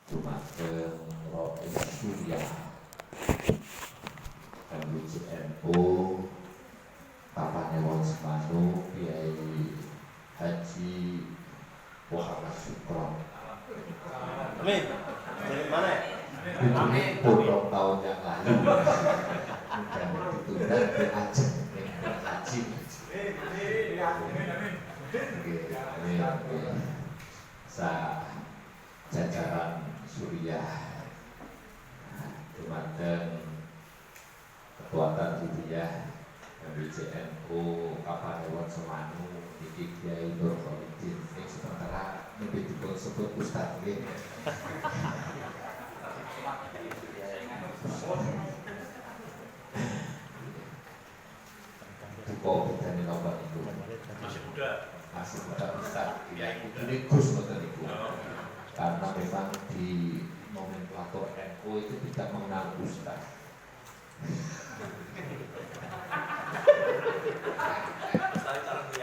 dumateng Rois Surya MUJNU Kapanewon Semanu Kiai Haji Muhammad Syukron. Amin. Dari mana ya? Ini puluh tahun yang lalu dan ditunda diajak haji. Sa jajaran Suriah dumateng Ketua Tanziliyah MUJNU Kapanewon Semanu iki Kiai Nur Khalidin sing sementara niku disebut Ustaz nggih. Duka bedane nomor itu. Masih muda. Masih muda Ustaz Kiai ini Gus ngoten niku. Karena memang di nomenklatur NU itu tidak mengenal Ustaz.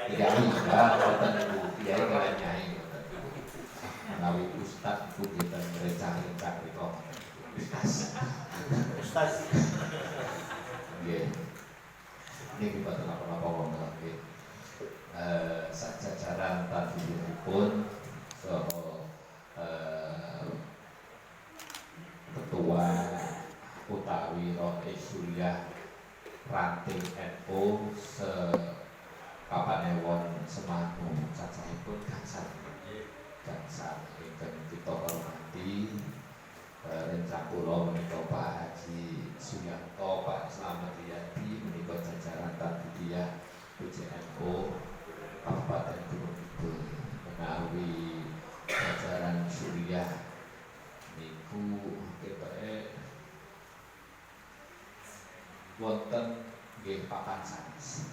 Kiai ngoten niku, Kiai kalian nyai ngoten niku. Menawi Ustaz itu kita merencang-rencang riko. Ustaz. Nggih. Niki boten apa-apa wong nggih. Sajajaran tadhiripun saha ketua utawi Rois Surya ranting NU Kapanewon Semanu cacahipun gangsal ingkang kita hormati rencang kula menika Pak Haji Suyanto, Pak Slamet Riyadi menika jajaran Tanziliyah MUJNU Kabupaten Gunung Kidul menawi jajaran Suriah niku ketoke wonten nggih papan sanes.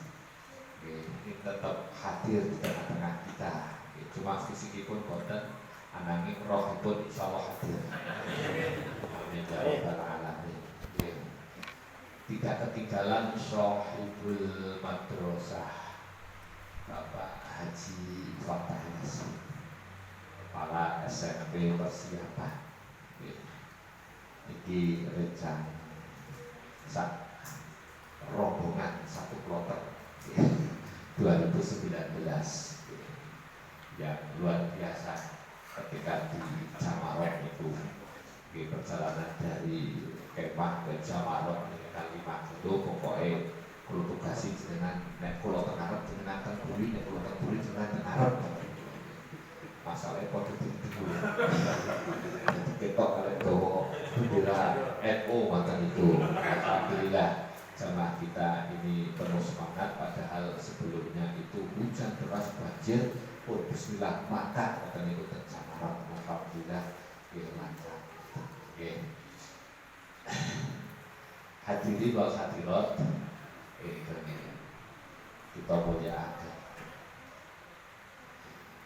Ini tetap hadir di tengah-tengah kita. Cuma fisikipun boten, ananging rohipun insyaallah hadir. Amin ya rabbal alamin. Tidak ketinggalan Sohibul Madrasah Bapak Haji Fatah Yasin, Kepala SMP Persiapan. Iki rencang sak rombongan satu kloter 2019 yang luar biasa ketika di Jamarot itu di perjalanan dari Kemah ke Jamarot dengan 5 kilo pokoknya kalau tugasi dengan nek pulau Tengarep dengan Tengguli nek pulau Tengguli dengan Tengarep masalahnya positif dulu jadi ketok kalian bawa bendera NU macam itu. Alhamdulillah jamaah kita ini penuh semangat, padahal sebelumnya itu hujan deras banjir pun bismillah maka kata itu tercatat. Alhamdulillah lancar. Hadirin wal hadirat kita muliakan.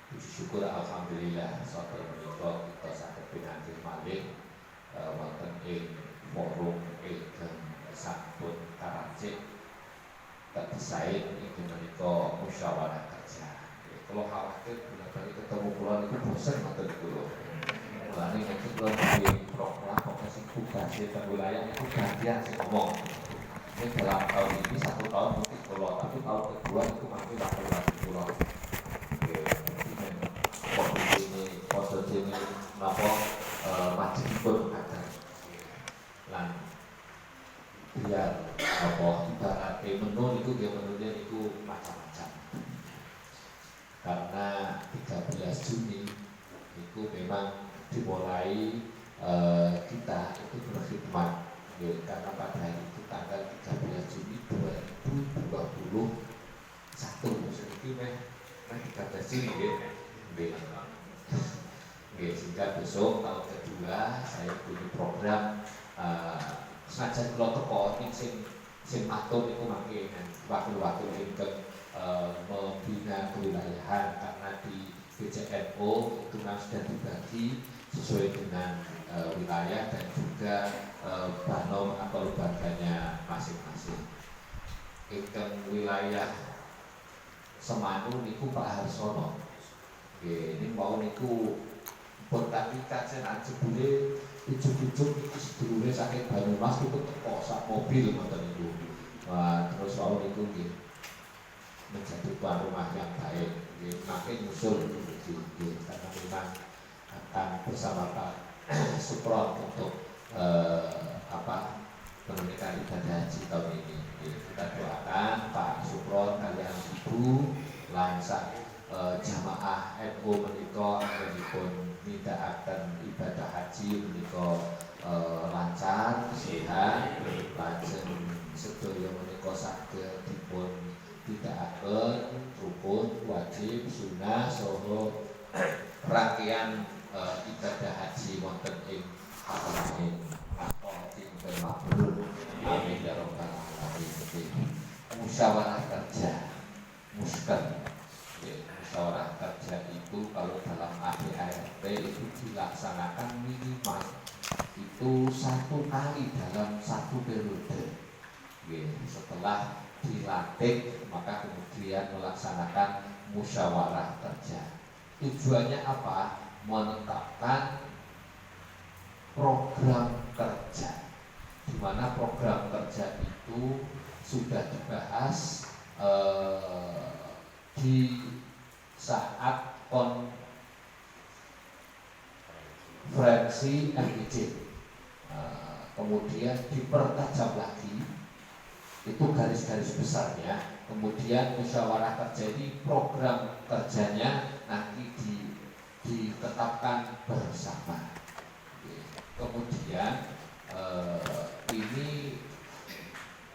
Puji syukur alhamdulillah saudara menika kita saged pinanggih malih wonten ing forum ingkang sampun karacik tedesain iki menika musyawarah kerja. Kalau khawatir bulan-bulan ketemu kula niku bosen ngoten niku lho. Mulane nek kula duwe program fokus tugas teng wilayah niku gantian sing ngomong. Ini dalam tahun ini 1 tahun mungkin kula, tapi tahun kedua itu makin laki-laki kula. Posisi ini napa wajibipun ada lan biar apa ibaratnya menu itu dia menunya itu macam-macam karena 13 Juni itu memang dimulai kita itu berkhidmat ya, karena pada hari itu tanggal 13 Juni 2021 sedikit meh 13 Juni sehingga besok tahun kedua saya punya program senajan kalau teko sing atur itu makin wakil-wakil ingkang membina kewilayahan karena di BJNU itu memang sudah dibagi sesuai dengan wilayah dan juga banom atau lembaganya masing-masing. Ingkang wilayah Semanu niku Pak Harsono. Ini mau niku pun kami kacenan jebule ujug-ujug iki sedulure saking Banyumas itu teko sak mobil ngoten niku. Wah, terus wau niku nggih menjadi tuan rumah yang baik. Nggih, makin nyusul nggih karena memang akan bersama Pak Supron untuk menunaikan ibadah haji tahun ini. Kita doakan Pak Supron kalian Ibu lancar jamaah NU menika anggenipun nindakaken ibadah haji menika lancar, sehat, lajeng sedaya menika saged dipun nindakaken rukun, wajib, sunah saha rangkaian ibadah haji wonten ing haramain atau tinggal mabrur. Amin ya rabbal alamin. Musyawarah kerja musken. Musyawarah kerja itu kalau dalam ADART itu dilaksanakan minimal itu 1 kali dalam 1 periode. Setelah dilantik maka kemudian melaksanakan musyawarah kerja. Tujuannya apa? Menetapkan program kerja, di mana program kerja itu sudah dibahas di saat konferensi MBC, kemudian dipertajam lagi itu garis-garis besarnya. Kemudian musyawarah kerja ini program kerjanya nanti ditetapkan bersama. Kemudian ini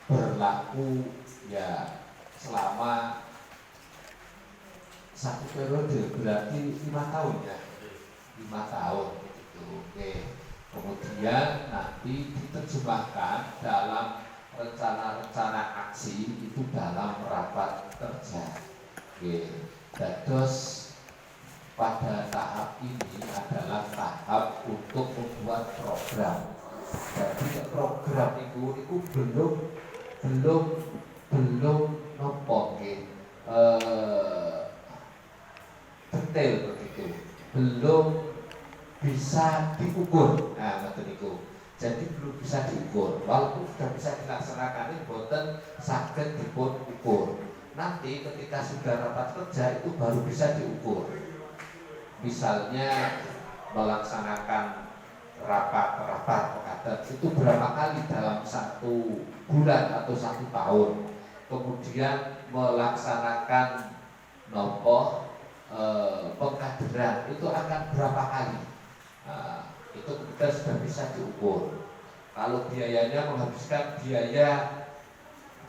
berlaku ya selama 1 periode, berarti 5 tahun ya, 5 tahun gitu. Oke. Kemudian nanti diterjemahkan dalam rencana-rencana aksi itu dalam rapat kerja. Oke. Dados pada tahap ini adalah tahap untuk membuat program. Jadi program itu belum nopo detail begitu, belum bisa diukur. Nah, ngoten niku. Jadi belum bisa diukur. Walaupun sudah bisa dilaksanakan, ini boten saged dipun ukur. Nanti ketika sudah rapat kerja itu baru bisa diukur. Misalnya melaksanakan rapat adat itu berapa kali dalam 1 bulan atau 1 tahun. Kemudian melaksanakan pengkaderan itu akan berapa kali. Itu kita sudah bisa diukur. Kalau biayanya menghabiskan biaya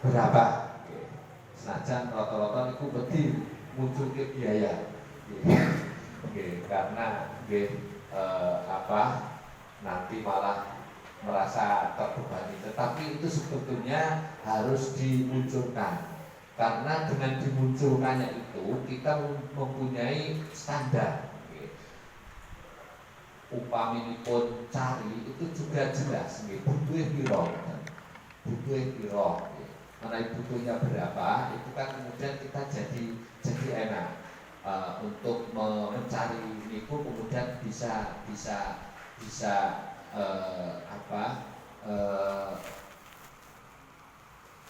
berapa, senajan rata-rata itu berarti muncul ke biaya. Karena nanti malah merasa terbebani. Tetapi itu sebetulnya harus dimunculkan. Karena dengan dimunculkannya itu kita mempunyai standar. Upaminipun cari itu juga jelas, butuh piro, mengenai butuhnya berapa, itu kan kemudian kita jadi enak untuk mencari niku, kemudian bisa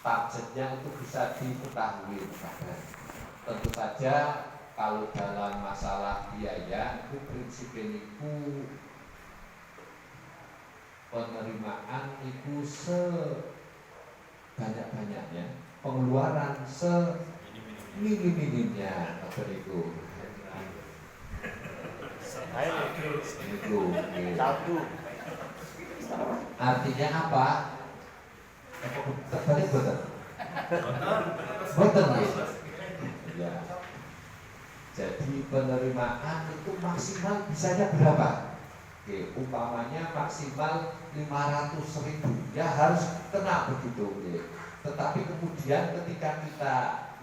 targetnya itu bisa diketahui. Tentu saja kalau dalam masalah biaya itu prinsipnya itu penerimaan itu sebanyak-banyaknya, pengeluaran seminim-minimnya. Apa itu? Artinya apa? Terbalik betul. Betul ya. Jadi penerimaan itu maksimal bisanya berapa? Oke, umpamanya maksimal 500.000, ya harus kena begitu. Oke. Tetapi kemudian ketika kita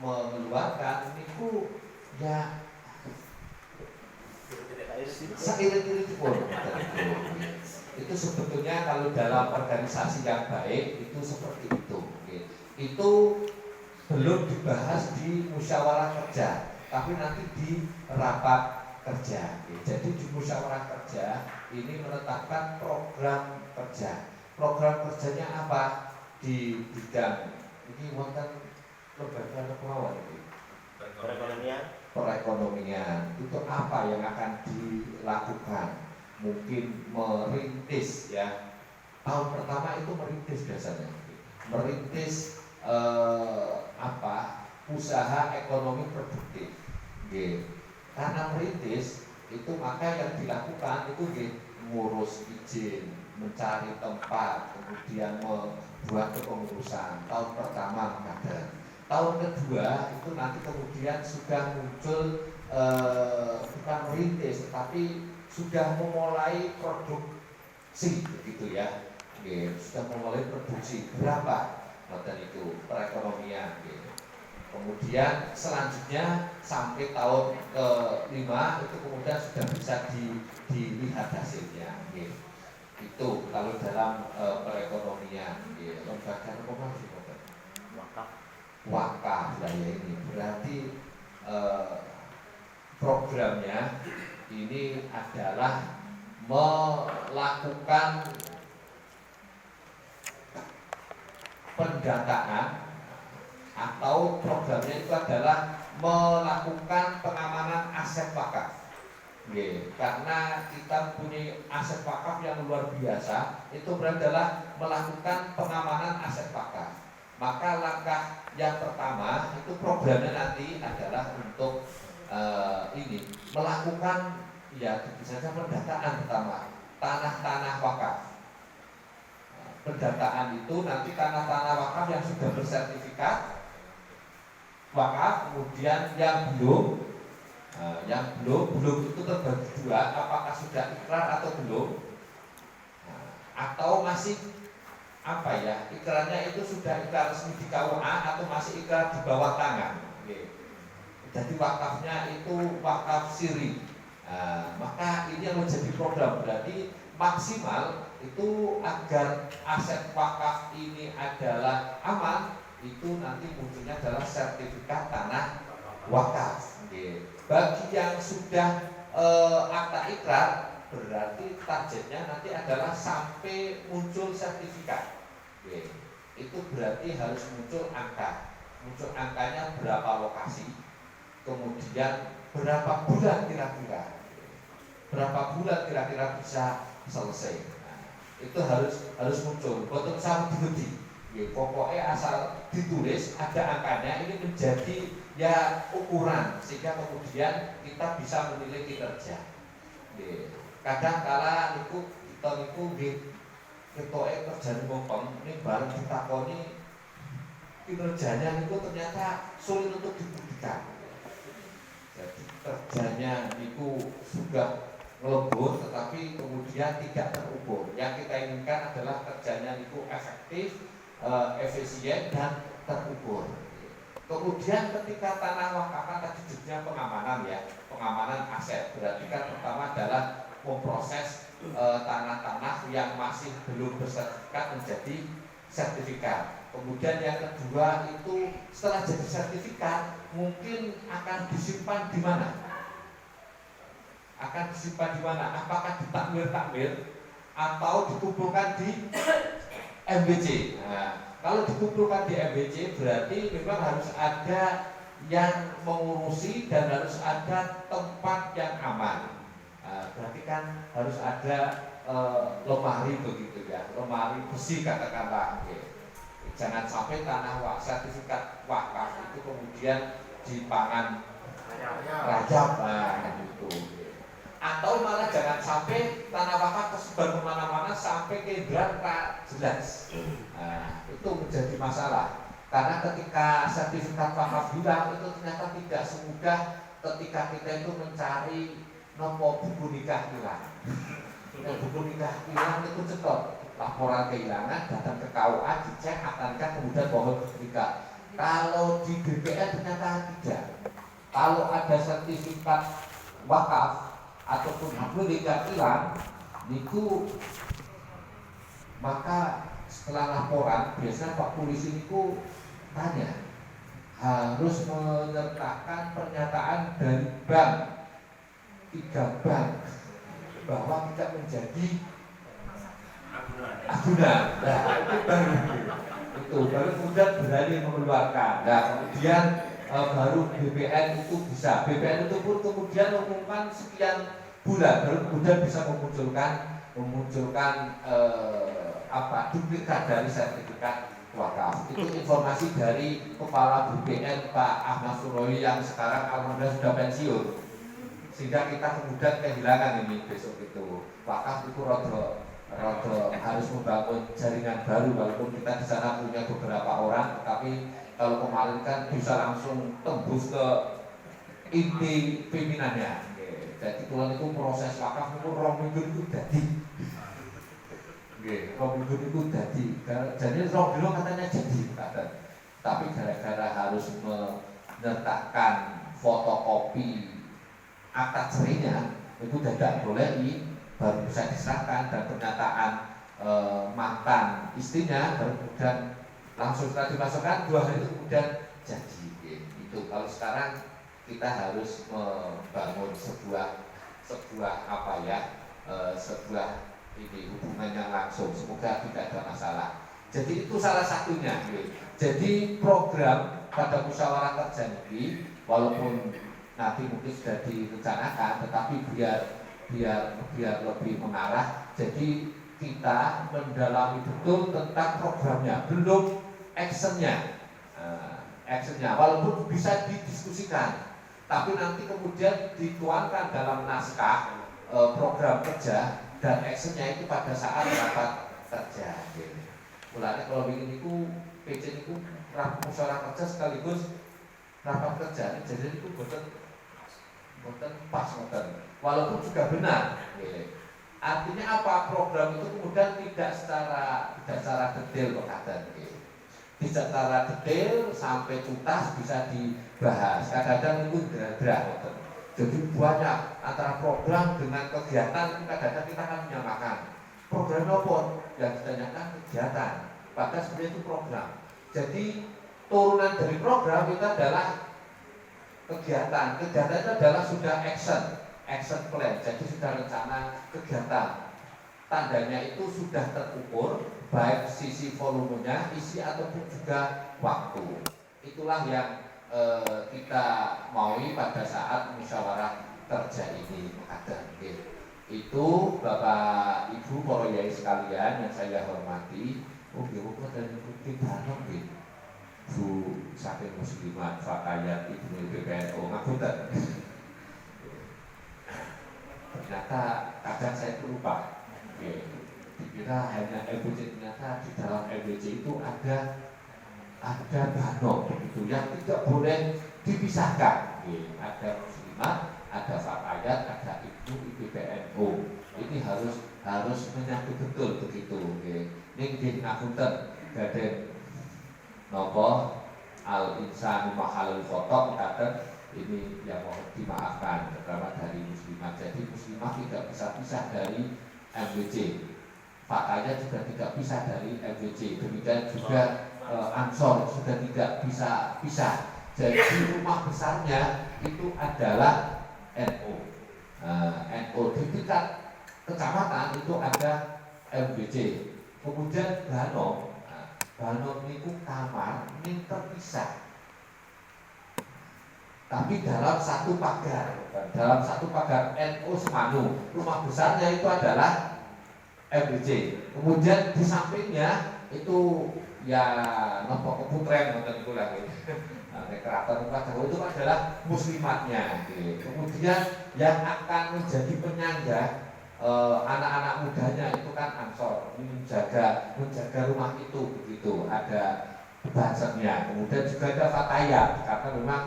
mengeluarkan itu ya seiring-iring pun. Itu sebetulnya kalau dalam organisasi yang baik itu seperti itu. Oke. Itu belum dibahas di musyawarah kerja, tapi nanti di rapat kerja. Jadi di musyawarah kerja ini menetapkan program kerja. Program kerjanya apa? Di bidang ini wonten lembaga keuangan ini. Perekonomian itu apa yang akan dilakukan? Mungkin merintis ya. Tahun pertama itu merintis biasanya. Merintis usaha ekonomi produktif. Karena merintis itu maka yang dilakukan itu ngurus izin, mencari tempat, kemudian membuat kepengurusan. Tahun pertama ada. Tahun kedua itu nanti kemudian sudah muncul bukan merintis, tetapi sudah memulai produksi, begitu ya. Sudah memulai produksi berapa? Noten itu perekonomian. Kemudian selanjutnya sampai tahun ke-5 itu kemudian sudah bisa dilihat hasilnya. Itu kalau dalam perekonomian. Lembaga reformasi wakaf lah ya ini. Berarti programnya ini adalah melakukan pendataan atau programnya itu adalah melakukan pengamanan aset wakaf. Karena kita punya aset wakaf yang luar biasa, itu adalah melakukan pengamanan aset wakaf. Maka langkah yang pertama itu programnya nanti adalah untuk ini melakukan ya tentu saja pendataan pertama tanah-tanah wakaf. Pendataan itu nanti tanah-tanah wakaf yang sudah bersertifikat wakaf, kemudian yang belum itu terbagi dua, apakah sudah ikrar atau belum, atau masih ikrarnya itu sudah ikrar resmi di KUA atau masih ikrar di bawah tangan. Jadi wakafnya itu wakaf siri. Maka ini yang menjadi program, berarti maksimal itu agar aset wakaf ini adalah aman, itu nanti munculnya adalah sertifikat tanah wakaf. Bagi yang sudah akta ikrar, berarti targetnya nanti adalah sampai muncul sertifikat. Itu berarti harus muncul angka. Muncul angkanya berapa lokasi, kemudian berapa bulan kira-kira. Berapa bulan kira-kira bisa selesai. Itu harus muncul. Boten sama diuji. Pokoknya asal ditulis ada angkanya, ini menjadi ya ukuran sehingga kemudian kita bisa menilai kinerja. Kadang kala niku kita niku ketoke kerjane ngopeng ini bareng ditakoni kinerjanya niku ternyata sulit untuk dibuktikan. Jadi kerjanya niku sudah ngelebur tetapi kemudian tidak terukur. Yang kita inginkan adalah kerjanya niku efektif, efisien dan terukur. Kemudian ketika tanah wakaf tadi judulnya pengamanan ya, pengamanan aset. Berarti kan pertama adalah memproses tanah-tanah yang masih belum bersertifikat menjadi sertifikat. Kemudian yang kedua itu setelah jadi sertifikat mungkin akan disimpan di mana? Akan disimpan di mana? Apakah di takmir atau dikumpulkan di MBC? Nah, kalau dikumpulkan di MBC berarti memang harus ada yang mengurusi dan harus ada tempat yang aman. Berarti kan harus ada lemari begitu ya, lemari besi katakanlah. Jangan sampai tanah sertifikat wakaf itu kemudian dipangan rajab gitu. Atau malah jangan sampai tanah wakaf tersebar kemana-mana sampai ke Indra jelas. Itu menjadi masalah. Karena ketika sertifikat wakaf hilang itu ternyata tidak semudah ketika kita itu mencari nomor buku nikah hilang. Buku nikah hilang itu cetot, laporan kehilangan datang ke KUA dicek akta nikah kemudian mohon nikah. Kalau di BPN ternyata tidak. Kalau ada sertifikat wakaf ataupun buku nikah hilang, niku maka setelah laporan biasanya Pak Polisi niku tanya harus menyertakan pernyataan dari bank 3 bank bahwa kita menjadi agunan. Nah, itu baru kemudian berani mengeluarkan. Nah, kemudian baru BPN itu bisa. BPN itu pun kemudian mengumumkan sekian bulan baru kemudian bisa memunculkan duplikat dari sertifikat wakaf. Itu informasi dari Kepala BPN Pak Ahmad Suroyi yang sekarang alhamdulillah sudah pensiun. Sehingga kita kemudian kehilangan ini besok itu. Wakaf itu rodo harus membangun jaringan baru walaupun kita di sana punya beberapa orang, tapi kalau kemarin kan bisa langsung tembus ke inti pimpinannya. Jadi kalau itu proses wakaf itu 2 minggu itu jadi. Nggih, 2 minggu itu jadi. Jadi 2 minggu katanya jadi, tapi gara-gara harus menyertakan fotokopi akta cerainya itu tidak boleh baru bisa diserahkan, dan pernyataan mantan istrinya baru kemudian langsung setelah dimasukkan 2 hari itu kemudian jadi. Itu kalau sekarang kita harus membangun sebuah ini hubungan yang langsung, semoga tidak ada masalah. Jadi itu salah satunya. Jadi program pada musyawarah kerja ini walaupun nanti mungkin sudah direncanakan, tetapi biar lebih mengarah. Jadi kita mendalami betul tentang programnya, belum actionnya. Walaupun bisa didiskusikan, tapi nanti kemudian dituangkan dalam naskah program kerja dan actionnya itu pada saat rapat kerja. Mulanya kalau bikin itu PC itu musyawarah kerja sekaligus rapat kerja, jadi itu betul pas ngoten. Walaupun juga benar, artinya apa, program itu kemudian tidak secara detail tidak secara detail sampai tuntas bisa dibahas. Kadang-kadang itu gerah-gerah. Jadi banyak antara program dengan kegiatan, kadang-kadang kita akan menyamakan. Program apa yang ditanyakan kegiatan, padahal sebenarnya itu program. Jadi turunan dari program itu adalah kegiatan. Kegiatan itu adalah sudah action plan. Jadi sudah rencana kegiatan. Tandanya itu sudah terukur, baik sisi volumenya, isi ataupun juga waktu. Itulah yang kita maui pada saat musyawarah kerja ini. Itu Bapak Ibu para yai sekalian yang saya hormati. Dan Bu saking muslimat Fakayat Ibnu BPNO ngapunten. Ternyata kadang saya lupa. Dikira hanya LBC, ternyata di dalam LBC itu ada bano begitu yang tidak boleh dipisahkan. Ada muslimat, ada Fakayat, ada Ibnu IPBNO. Ini harus menyatu betul begitu. Ini ngapunten gaden nopo al insanu mahalul khotok kadang ini yang mohon dimaafkan terutama dari muslimat. Jadi muslimat tidak bisa pisah dari MWC, Fakayat juga tidak pisah dari MWC, demikian juga Ansor sudah tidak bisa pisah. Jadi rumah besarnya itu adalah NU. NU di tingkat kecamatan itu ada MWC. Kemudian Bano itu kamar ini terpisah, tapi dalam satu pagar NU Semanu. Rumah besarnya itu adalah MBC. Kemudian di sampingnya itu ya nopo keputren ngoten iku lagi. Keraton itu adalah muslimatnya. Kemudian yang akan menjadi penyangga anak-anak mudanya itu kan Ansor, menjaga rumah itu begitu. Ada bahasannya. Kemudian juga ada Fatayat, karena memang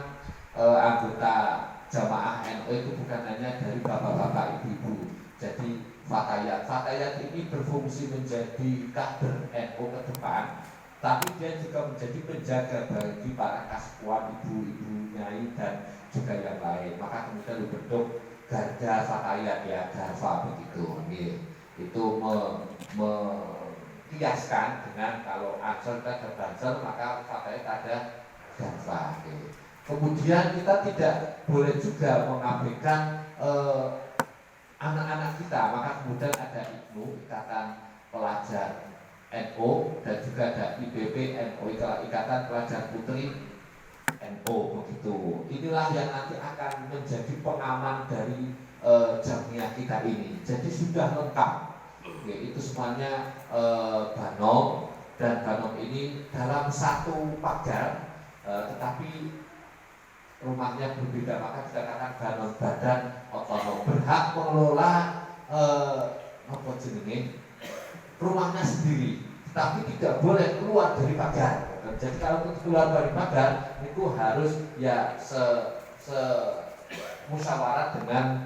anggota jamaah NU itu bukan hanya dari bapak-bapak ibu-ibu. Jadi Fatayat ini berfungsi menjadi kader NU ke depan, tapi dia juga menjadi penjaga bagi para kaskuan, ibu-ibu, nyai dan juga yang lain. Maka kemudian dibentuk Garda Fatayat, ya Garfa begitu. Itu kiaskan dengan kalau Ansor ada Bansor, maka Fatayat ada Garfa. Kemudian kita tidak boleh juga mengabaikan anak-anak kita, maka kemudian ada IPNU, Ikatan Pelajar NU, dan juga ada IPP NU, Ikatan Pelajar Putri NU, begitu. Inilah yang nanti akan menjadi pengaman dari jamiah kita ini. Jadi sudah lengkap. Oke, itu semuanya Banom, dan Banom ini dalam satu pagar, tetapi rumahnya berbeda, maka dikatakan Banom, badan otonom, berhak mengelola apa jenenge rumahnya sendiri, tapi tidak boleh keluar dari pagar. Jadi kalau keluar dari pagar itu harus ya musyawarah dengan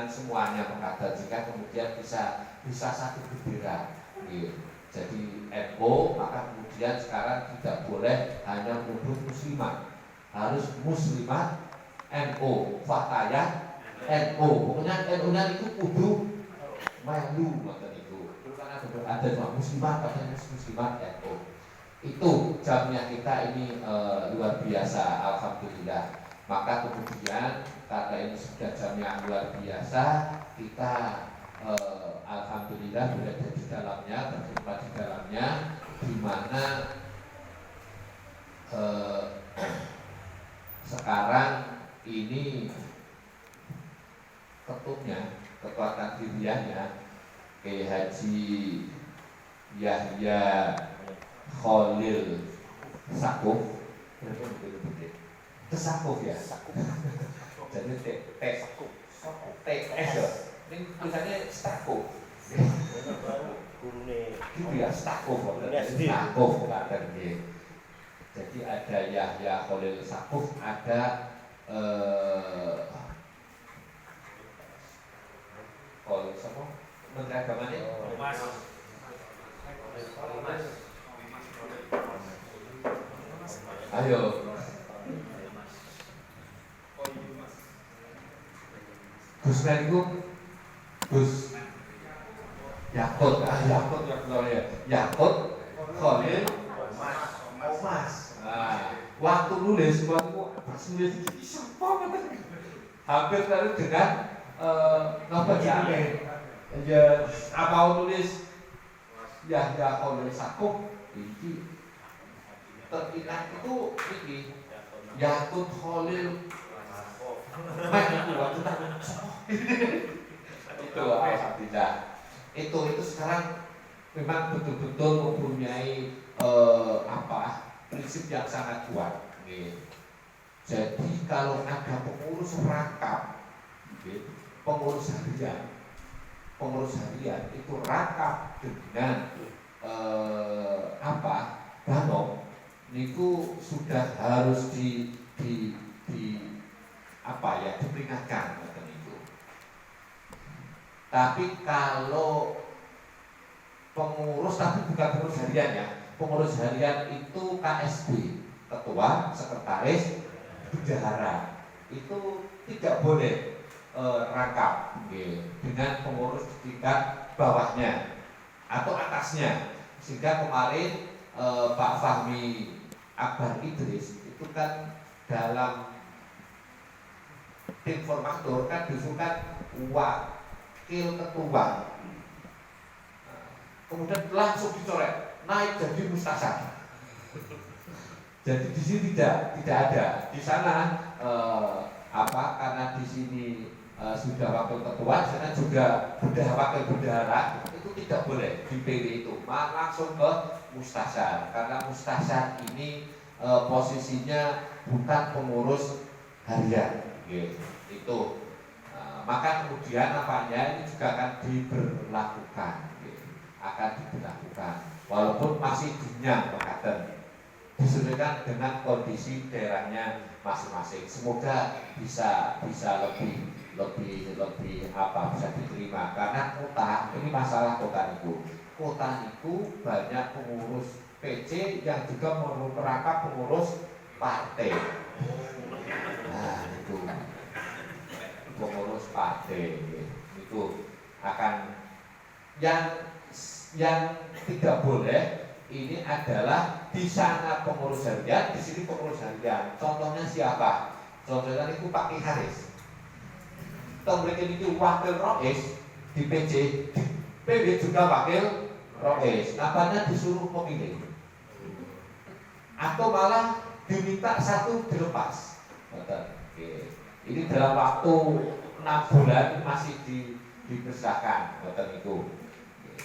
semuanya mengatakan, jika kemudian bisa satu bendera. Jadi NU, maka kemudian sekarang tidak boleh hanya menuduh muslimat, harus muslimat NU, fatayah NU. Pokoknya NU-nya itu kudu melu ngoten itu. Terus kan ada dua muslimat, katanya muslimat NU. Itu jamiah kita ini luar biasa, alhamdulillah. Maka kemudian karena ini sudah jamiah luar biasa, kita alhamdulillah berada di dalamnya, berkhidmat di dalamnya, di mana sekarang ini ketua kadiriahnya Kiai Haji Yahya Khalil Sakuf, Sakuf ya, jadi TS ya, ini tulisannya Sakuf, gitu ya, Sakuf, Sakuf bukan dia. Jadi ada Yahya Khalil Sakuf, ada Khalil siapa? Menteri Agama nih? Ayo. Gus itu Gus Yakut, Yakut ya, Yakut Khalil Omas. Waktu nulis, pas nulis ini siapa namanya? Hampir tadi dengan apa jadinya? Ya, apa nulis Yahya Khalil Sakuf ini teringat itu ini Yakut Khalil itu alhamdulillah. Itu sekarang memang betul-betul mempunyai prinsip yang sangat kuat. Jadi kalau ada pengurus rangkap, pengurus harian itu rangkap dengan Banom, niku sudah harus diperingatkan itu. Tapi kalau pengurus, tapi bukan pengurus harian ya, pengurus harian itu KSB, ketua, sekretaris, bendahara, itu tidak boleh rangkap dengan pengurus di tingkat bawahnya atau atasnya. Sehingga kemarin Pak Fahmi Akbar Idris itu kan dalam tim formatur kan diusulkan wakil ketua, kemudian langsung dicoret naik jadi mustasar. Jadi di sini tidak ada. Di sana karena di sini sudah wakil ketua, di sana juga wakil bendahara, itu tidak boleh dipilih itu, langsung ke mustasar. Karena mustasar ini posisinya bukan pengurus harian, itu. Maka kemudian ini juga akan diberlakukan, walaupun masih dinyang disesuaikan dengan kondisi daerahnya masing-masing. Semoga bisa lebih bisa diterima, karena kota ini masalah kota itu banyak pengurus PC yang juga merangkap pengurus partai. Nah itu pengurus partai itu akan yang tidak boleh. Ini adalah di sana pengurus harian, di sini pengurus harian. Contohnya siapa? Contohnya itu Pak Ki Haris. teng mriki niki wakil rois di PJ, PW juga wakil rois. Nampaknya disuruh memilih. Atau malah diminta satu dilepas. Oke. Ini dalam waktu 6 bulan masih dipisahkan, itu.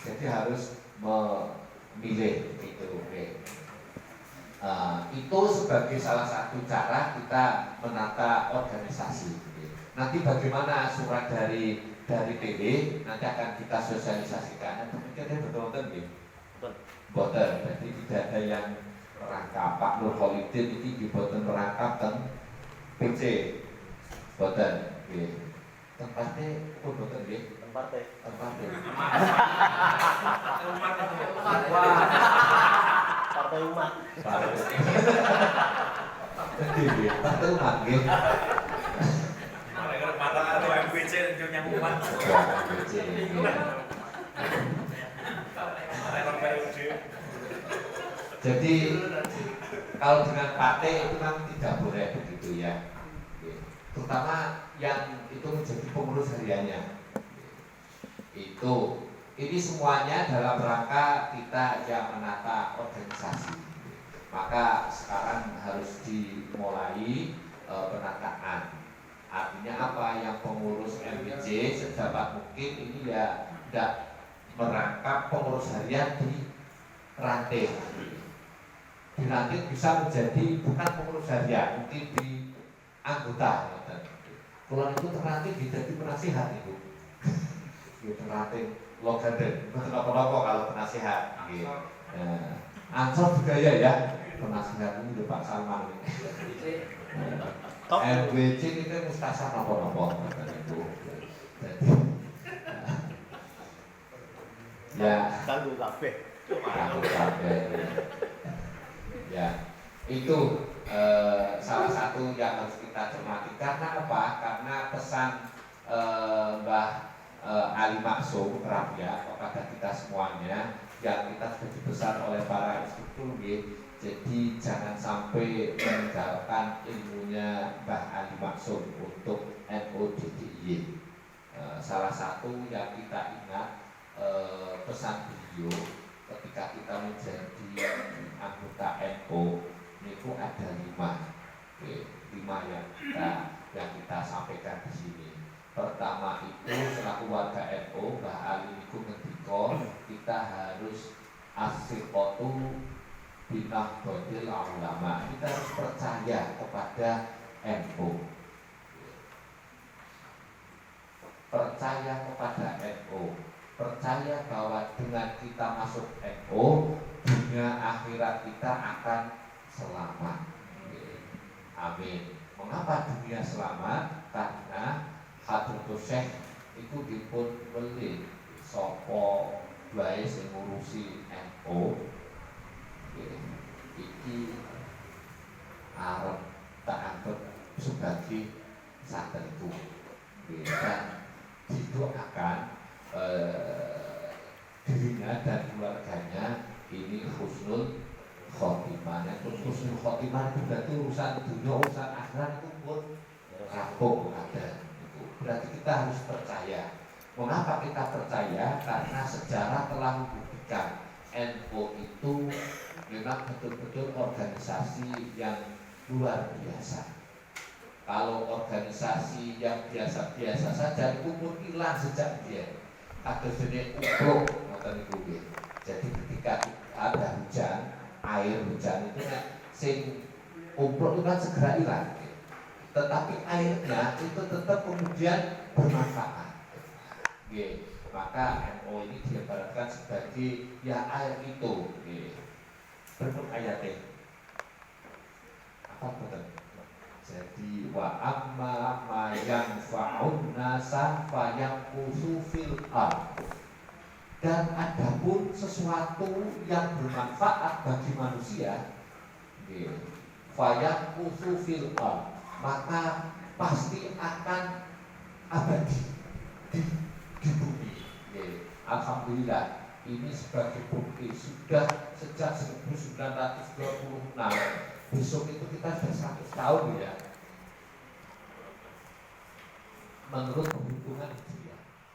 Jadi harus memilih itu. Itu sebagai salah satu cara kita menata organisasi. Nanti bagaimana surat dari PW nanti akan kita sosialisasikan. Demikian betul-betul boten. Jadi tidak ada yang merangkap. Pak Nur Khalidin ini boten merangkap teng PC boten. Tempatnya pun boten nggih. Tempatnya. Partai umat. Jadi partai umat nggih. Atau MBC yang umat. Jadi kalau dengan partai itu kan tidak boleh begitu ya. Terutama yang itu menjadi pengurus hariannya. Ini semuanya dalam rangka kita yang menata organisasi. Maka sekarang harus dimulai penataan. Artinya apa? Yang pengurus MBJ sedapat mungkin ini ya tidak merangkap pengurus harian di ranting. Di ranting bisa menjadi bukan pengurus harian, mungkin di anggota. Kalau itu terranting jadi penasihat itu. Terranting logaden, betul apa-apa kalau penasihat. Ansor juga ya penasihat ini Pak Salman. MBC itu mustasa nopo-nopo itu. Jadi ya tangguh kabeh. Ya, itu salah satu yang harus kita cermati. Karena apa? Karena pesan Mbah Ali Maksum Rabia kepada kita semuanya yang kita sudah dibesar oleh para instruktur. Jadi jangan sampai meninggalkan ilmunya Mbah Ali Maksum untuk NUDDIY. Salah satu yang kita ingat pesan beliau ketika kita menjadi anggota NU itu ada 5 yang kita sampaikan di sini. Pertama itu selaku warga NU Mbah Ali itu ngendika kita harus asyiqatu binahdhatil ulama. Kita harus percaya kepada NU. Percaya kepada NU. Percaya bahwa dengan kita masuk NU, dunia akhirat kita akan selamat. Amin. Mengapa dunia selamat? Karena Hadratus Syekh itu dipun beli sopo bae sing ngurusi NU. Iki arep tak anggap sebagai santriku. Dan didoakan dirinya dan keluarganya ini husnul khotimah. Husnul khotimah itu berarti urusan dunia, urusan akhirat itu pun rampung ada. Berarti kita harus percaya. Mengapa kita percaya? Karena sejarah telah membuktikan NU itu memang betul-betul organisasi yang luar biasa. Kalau organisasi yang biasa-biasa saja itu pun hilang sejak dia. Ada jenis upluk, jadi ketika ada hujan, air hujan itu sing upluk itu kan segera hilang. Tetapi airnya itu tetap kemudian bermanfaat. Maka NU ini diibaratkan sebagai ya air itu. Berikut ayatnya. Apa betul? Jadi wa amma ma yanfa'un nasa fa yanqusu fil ardh. Dan adapun sesuatu yang bermanfaat bagi manusia, fa yanqusu fil ardh, maka pasti akan abadi di bumi. Alhamdulillah ini sebagai bukti sudah sejak 1926. Besok itu kita sudah 100 tahun ya. menurut penghitungan